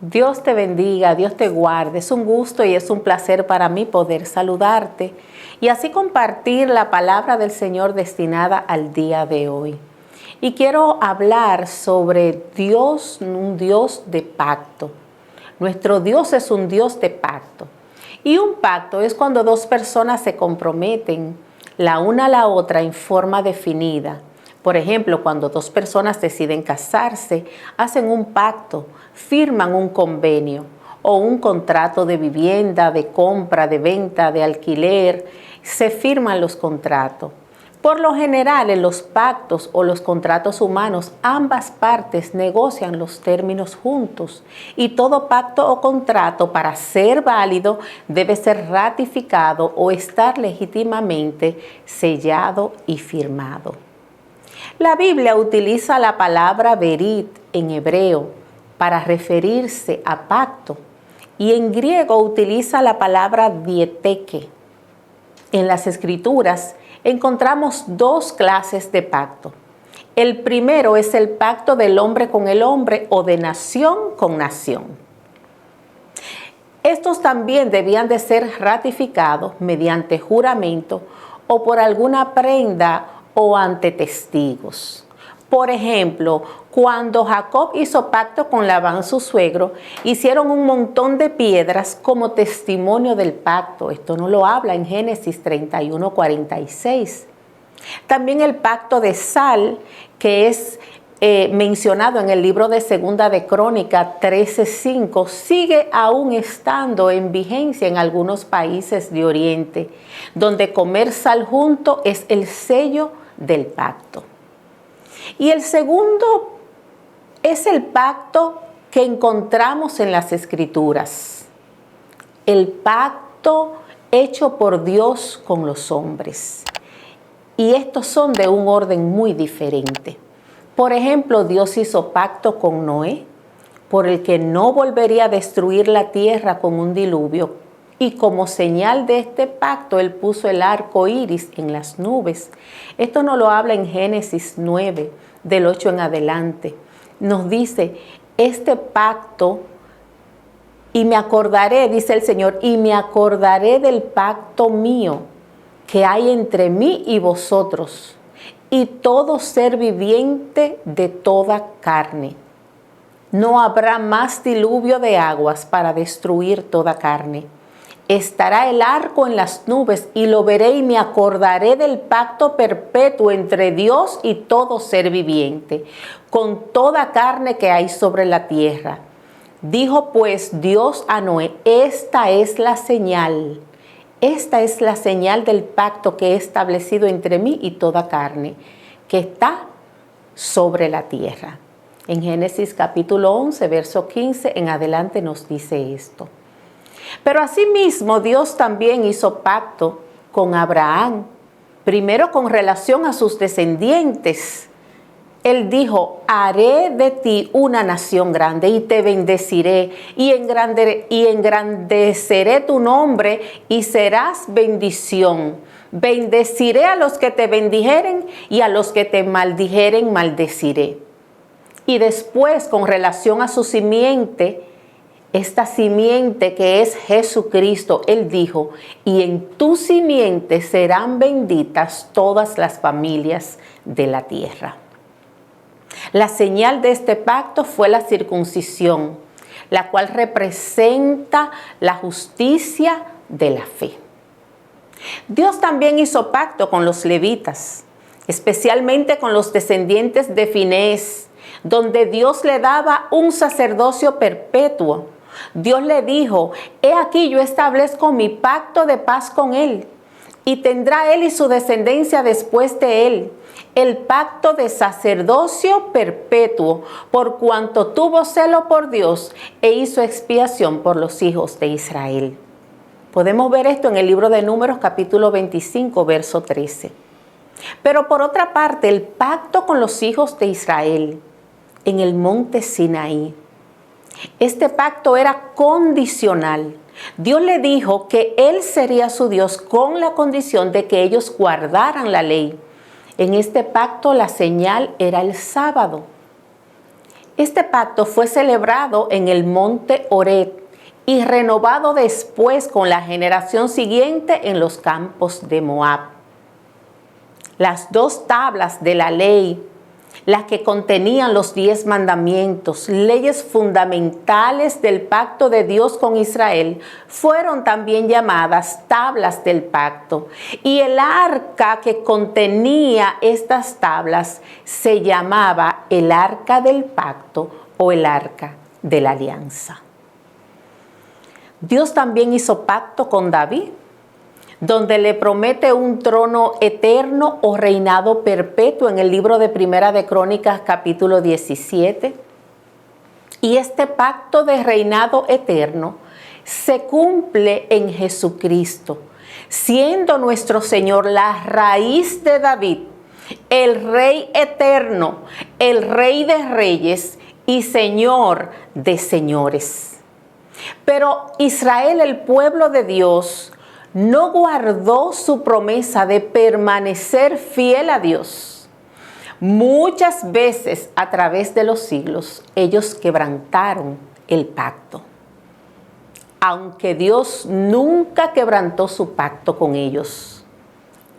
Dios te bendiga, Dios te guarde. Es un gusto y es un placer para mí poder saludarte y así compartir la palabra del Señor destinada al día de hoy. Y quiero hablar sobre Dios, un Dios de pacto. Nuestro Dios es un Dios de pacto. Y un pacto es cuando dos personas se comprometen la una a la otra en forma definida. Por ejemplo, cuando dos personas deciden casarse, hacen un pacto, firman un convenio o un contrato de vivienda, de compra, de venta, de alquiler, se firman los contratos. Por lo general, en los pactos o los contratos humanos, ambas partes negocian los términos juntos y todo pacto o contrato, para ser válido, debe ser ratificado o estar legítimamente sellado y firmado. La Biblia utiliza la palabra berit en hebreo para referirse a pacto y en griego utiliza la palabra dieteke. En las Escrituras encontramos dos clases de pacto. El primero es el pacto del hombre con el hombre o de nación con nación. Estos también debían de ser ratificados mediante juramento o por alguna prenda o ante testigos. Por ejemplo, cuando Jacob hizo pacto con Labán, su suegro, hicieron un montón de piedras como testimonio del pacto. Esto no lo habla en Génesis 31:46. También el pacto de sal, que es mencionado en el libro de Segunda de Crónica 13:5, sigue aún estando en vigencia en algunos países de Oriente, donde comer sal junto es el sello del pacto. Y el segundo es el pacto que encontramos en las Escrituras, el pacto hecho por Dios con los hombres. Y estos son de un orden muy diferente. Por ejemplo, Dios hizo pacto con Noé, por el que no volvería a destruir la tierra con un diluvio. Y como señal de este pacto, Él puso el arco iris en las nubes. Esto nos lo habla en Génesis 9, del 8 en adelante. Nos dice, este pacto, y me acordaré, dice el Señor, y me acordaré del pacto mío que hay entre mí y vosotros, y todo ser viviente de toda carne. No habrá más diluvio de aguas para destruir toda carne. Estará el arco en las nubes y lo veré y me acordaré del pacto perpetuo entre Dios y todo ser viviente, con toda carne que hay sobre la tierra. Dijo pues Dios a Noé, esta es la señal del pacto que he establecido entre mí y toda carne que está sobre la tierra. En Génesis capítulo 11, verso 15 en adelante nos dice esto. Pero asimismo Dios también hizo pacto con Abraham, primero con relación a sus descendientes. Él dijo, haré de ti una nación grande y te bendeciré y engrandeceré tu nombre y serás bendición. Bendeciré a los que te bendijeren y a los que te maldijeren maldeciré. Y después, con relación a su simiente, esta simiente que es Jesucristo, Él dijo, y en tu simiente serán benditas todas las familias de la tierra. La señal de este pacto fue la circuncisión, la cual representa la justicia de la fe. Dios también hizo pacto con los levitas, especialmente con los descendientes de Finés, donde Dios le daba un sacerdocio perpetuo. Dios le dijo, he aquí yo establezco mi pacto de paz con él, y tendrá él y su descendencia después de él, el pacto de sacerdocio perpetuo, por cuanto tuvo celo por Dios e hizo expiación por los hijos de Israel. Podemos ver esto en el libro de Números capítulo 25, verso 13. Pero por otra parte, el pacto con los hijos de Israel en el monte Sinaí. Este pacto era condicional. Dios le dijo que Él sería su Dios con la condición de que ellos guardaran la ley. En este pacto la señal era el sábado. Este pacto fue celebrado en el monte Horeb y renovado después con la generación siguiente en los campos de Moab. Las 2 tablas de la ley, las que contenían los 10 mandamientos, leyes fundamentales del pacto de Dios con Israel, fueron también llamadas tablas del pacto. Y el arca que contenía estas tablas se llamaba el arca del pacto o el arca de la alianza. Dios también hizo pacto con David, donde le promete un trono eterno o reinado perpetuo en el libro de Primera de Crónicas, capítulo 17. Y este pacto de reinado eterno se cumple en Jesucristo, siendo nuestro Señor la raíz de David, el Rey eterno, el Rey de reyes y Señor de señores. Pero Israel, el pueblo de Dios, no guardó su promesa de permanecer fiel a Dios. Muchas veces a través de los siglos ellos quebrantaron el pacto, aunque Dios nunca quebrantó su pacto con ellos.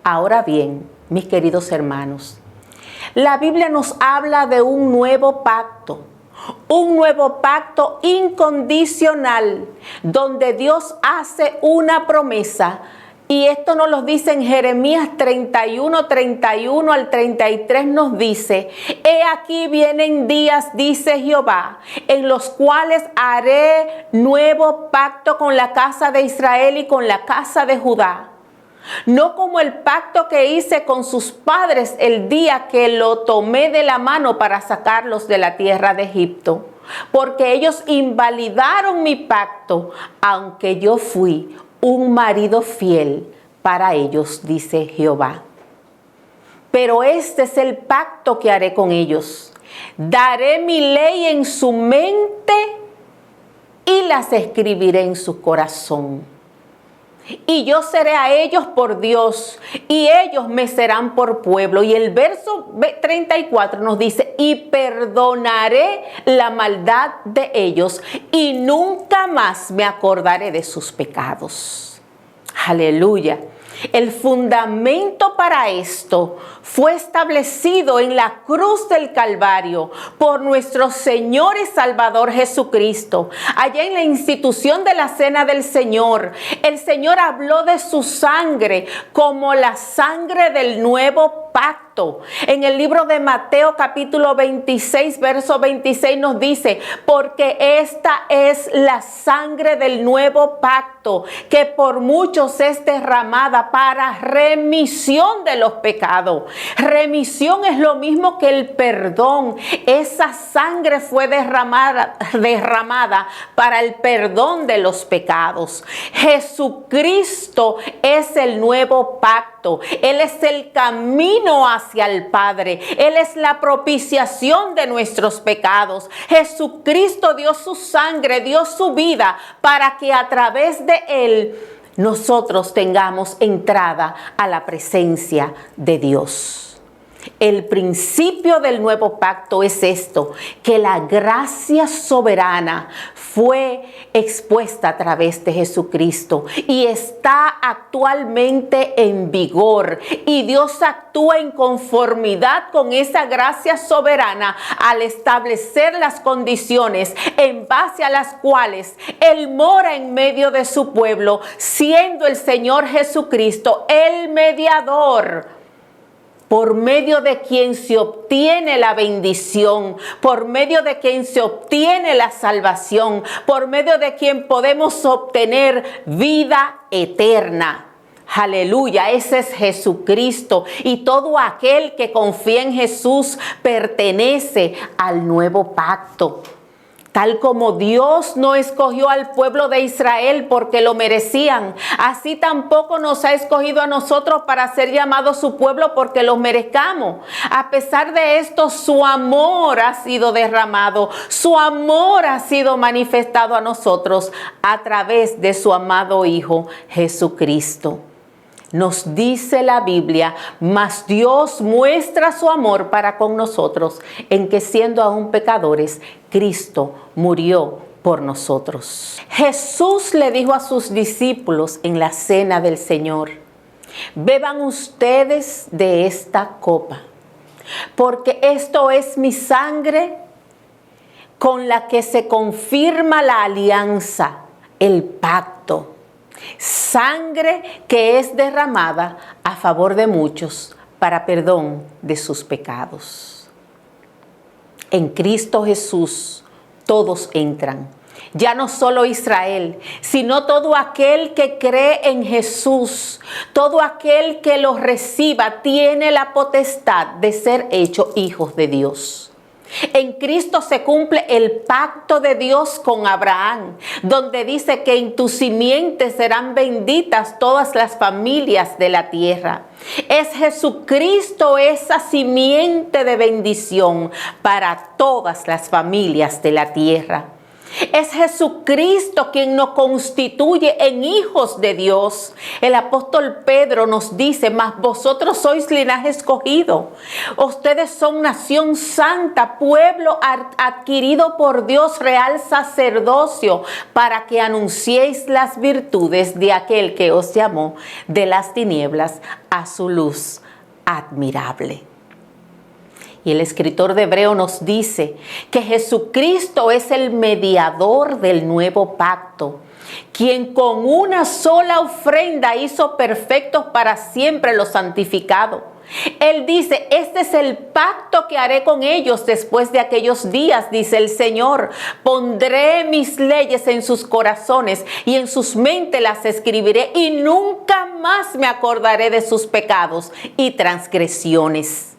Ahora bien, mis queridos hermanos, la Biblia nos habla de un nuevo pacto incondicional, donde Dios hace una promesa. Y esto nos lo dice en Jeremías 31 al 33, nos dice: he aquí vienen días, dice Jehová, en los cuales haré nuevo pacto con la casa de Israel y con la casa de Judá. No como el pacto que hice con sus padres el día que lo tomé de la mano para sacarlos de la tierra de Egipto, porque ellos invalidaron mi pacto, aunque yo fui un marido fiel para ellos, dice Jehová. Pero este es el pacto que haré con ellos. Daré mi ley en su mente y las escribiré en su corazón. Y yo seré a ellos por Dios, y ellos me serán por pueblo. Y el verso 34 nos dice: y perdonaré la maldad de ellos, y nunca más me acordaré de sus pecados. Aleluya. El fundamento para esto fue establecido en la cruz del Calvario por nuestro Señor y Salvador Jesucristo. Allá en la institución de la Cena del Señor, el Señor habló de su sangre como la sangre del nuevo pacto. En el libro de Mateo capítulo 26, verso 26 nos dice: porque esta es la sangre del nuevo pacto, que por muchos es derramada para remisión de los pecados. Remisión es lo mismo que el perdón. Esa sangre fue derramada para el perdón de los pecados. Jesucristo es el nuevo pacto. Él es el camino hacia el Padre. Él es la propiciación de nuestros pecados. Jesucristo dio su sangre, dio su vida para que a través de Él nosotros tengamos entrada a la presencia de Dios. El principio del nuevo pacto es esto: que la gracia soberana fue expuesta a través de Jesucristo y está actualmente en vigor, y Dios actúa en conformidad con esa gracia soberana al establecer las condiciones en base a las cuales Él mora en medio de su pueblo, siendo el Señor Jesucristo el mediador, por medio de quien se obtiene la bendición, por medio de quien se obtiene la salvación, por medio de quien podemos obtener vida eterna. Aleluya, ese es Jesucristo, y todo aquel que confía en Jesús pertenece al nuevo pacto. Tal como Dios no escogió al pueblo de Israel porque lo merecían, así tampoco nos ha escogido a nosotros para ser llamados su pueblo porque lo merezcamos. A pesar de esto, su amor ha sido derramado, su amor ha sido manifestado a nosotros a través de su amado Hijo Jesucristo. Nos dice la Biblia, mas Dios muestra su amor para con nosotros en que siendo aún pecadores, Cristo murió por nosotros. Jesús le dijo a sus discípulos en la cena del Señor, beban ustedes de esta copa, porque esto es mi sangre con la que se confirma la alianza, el pacto. Sangre que es derramada a favor de muchos para perdón de sus pecados. En Cristo Jesús todos entran. Ya no solo Israel, sino todo aquel que cree en Jesús, todo aquel que lo reciba tiene la potestad de ser hecho hijos de Dios. En Cristo se cumple el pacto de Dios con Abraham, donde dice que en tu simiente serán benditas todas las familias de la tierra. Es Jesucristo esa simiente de bendición para todas las familias de la tierra. Es Jesucristo quien nos constituye en hijos de Dios. El apóstol Pedro nos dice, mas vosotros sois linaje escogido. Ustedes son nación santa, pueblo adquirido por Dios, real sacerdocio, para que anunciéis las virtudes de aquel que os llamó de las tinieblas a su luz admirable. Y el escritor de Hebreo nos dice que Jesucristo es el mediador del nuevo pacto, quien con una sola ofrenda hizo perfectos para siempre los santificados. Él dice, este es el pacto que haré con ellos después de aquellos días, dice el Señor. Pondré mis leyes en sus corazones y en sus mentes las escribiré y nunca más me acordaré de sus pecados y transgresiones.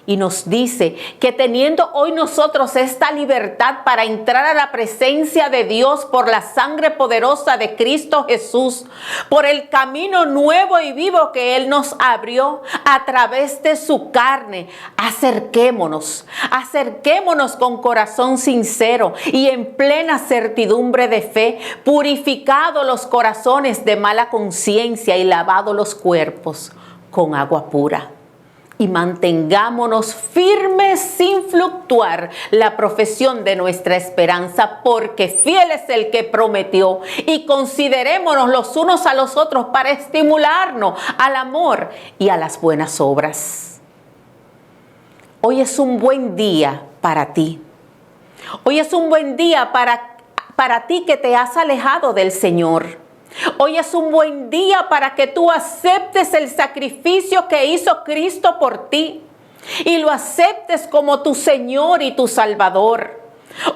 Y nos dice que teniendo hoy nosotros esta libertad para entrar a la presencia de Dios por la sangre poderosa de Cristo Jesús, por el camino nuevo y vivo que Él nos abrió a través de su carne, acerquémonos con corazón sincero y en plena certidumbre de fe, purificado los corazones de mala conciencia y lavado los cuerpos con agua pura. Y mantengámonos firmes sin fluctuar la profesión de nuestra esperanza, porque fiel es el que prometió. Y considerémonos los unos a los otros para estimularnos al amor y a las buenas obras. Hoy es un buen día para ti. Hoy es un buen día para ti que te has alejado del Señor. Hoy es un buen día para que tú aceptes el sacrificio que hizo Cristo por ti y lo aceptes como tu Señor y tu Salvador.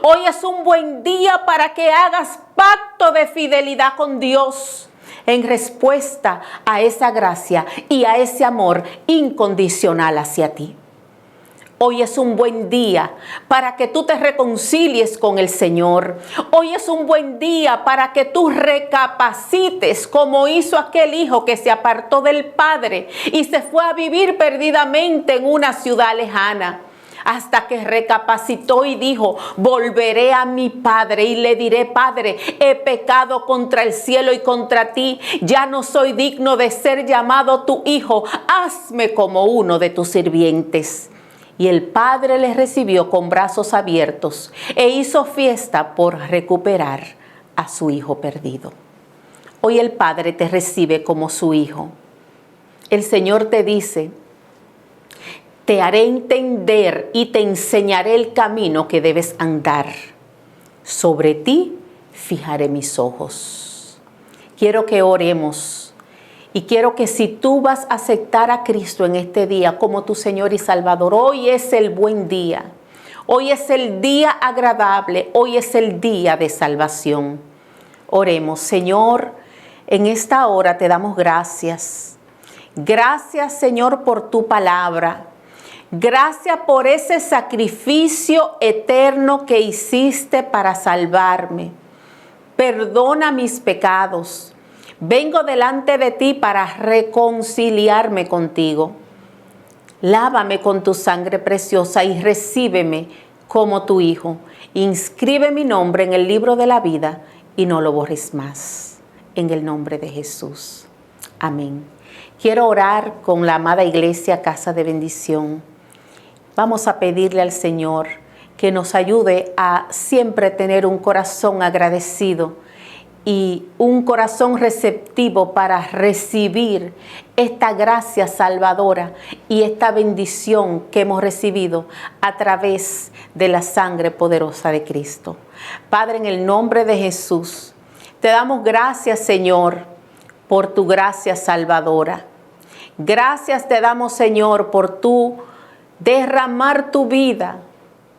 Hoy es un buen día para que hagas pacto de fidelidad con Dios en respuesta a esa gracia y a ese amor incondicional hacia ti. Hoy es un buen día para que tú te reconcilies con el Señor. Hoy es un buen día para que tú recapacites como hizo aquel hijo que se apartó del Padre y se fue a vivir perdidamente en una ciudad lejana. Hasta que recapacitó y dijo, volveré a mi padre y le diré, Padre, he pecado contra el cielo y contra ti, ya no soy digno de ser llamado tu hijo, hazme como uno de tus sirvientes. Y el padre le recibió con brazos abiertos e hizo fiesta por recuperar a su hijo perdido. Hoy el Padre te recibe como su hijo. El Señor te dice, te haré entender y te enseñaré el camino que debes andar. Sobre ti fijaré mis ojos. Quiero que oremos. Y quiero que si tú vas a aceptar a Cristo en este día como tu Señor y Salvador, hoy es el buen día. Hoy es el día agradable. Hoy es el día de salvación. Oremos. Señor, en esta hora te damos gracias. Gracias, Señor, por tu palabra. Gracias por ese sacrificio eterno que hiciste para salvarme. Perdona mis pecados. Vengo delante de ti para reconciliarme contigo. Lávame con tu sangre preciosa y recíbeme como tu hijo. Inscribe mi nombre en el libro de la vida y no lo borres más. En el nombre de Jesús. Amén. Quiero orar con la amada iglesia Casa de Bendición. Vamos a pedirle al Señor que nos ayude a siempre tener un corazón agradecido y un corazón receptivo para recibir esta gracia salvadora y esta bendición que hemos recibido a través de la sangre poderosa de Cristo. Padre, en el nombre de Jesús, te damos gracias, Señor, por tu gracia salvadora. Gracias te damos, Señor, por tu derramar tu vida,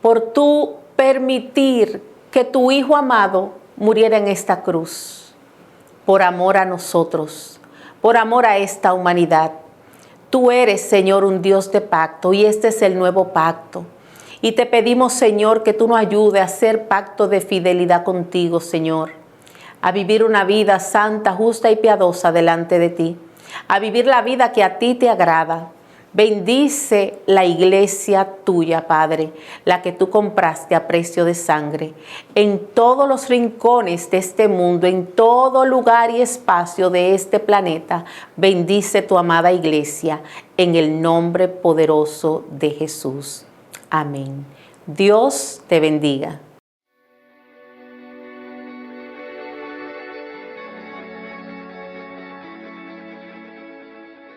por tu permitir que tu Hijo amado muriera en esta cruz, por amor a nosotros, por amor a esta humanidad. Tú eres, Señor, un Dios de pacto y este es el nuevo pacto. Y te pedimos, Señor, que tú nos ayudes a hacer pacto de fidelidad contigo, Señor, a vivir una vida santa, justa y piadosa delante de ti, a vivir la vida que a ti te agrada. Bendice la iglesia tuya, Padre, la que tú compraste a precio de sangre, en todos los rincones de este mundo, en todo lugar y espacio de este planeta. Bendice tu amada iglesia, en el nombre poderoso de Jesús. Amén. Dios te bendiga.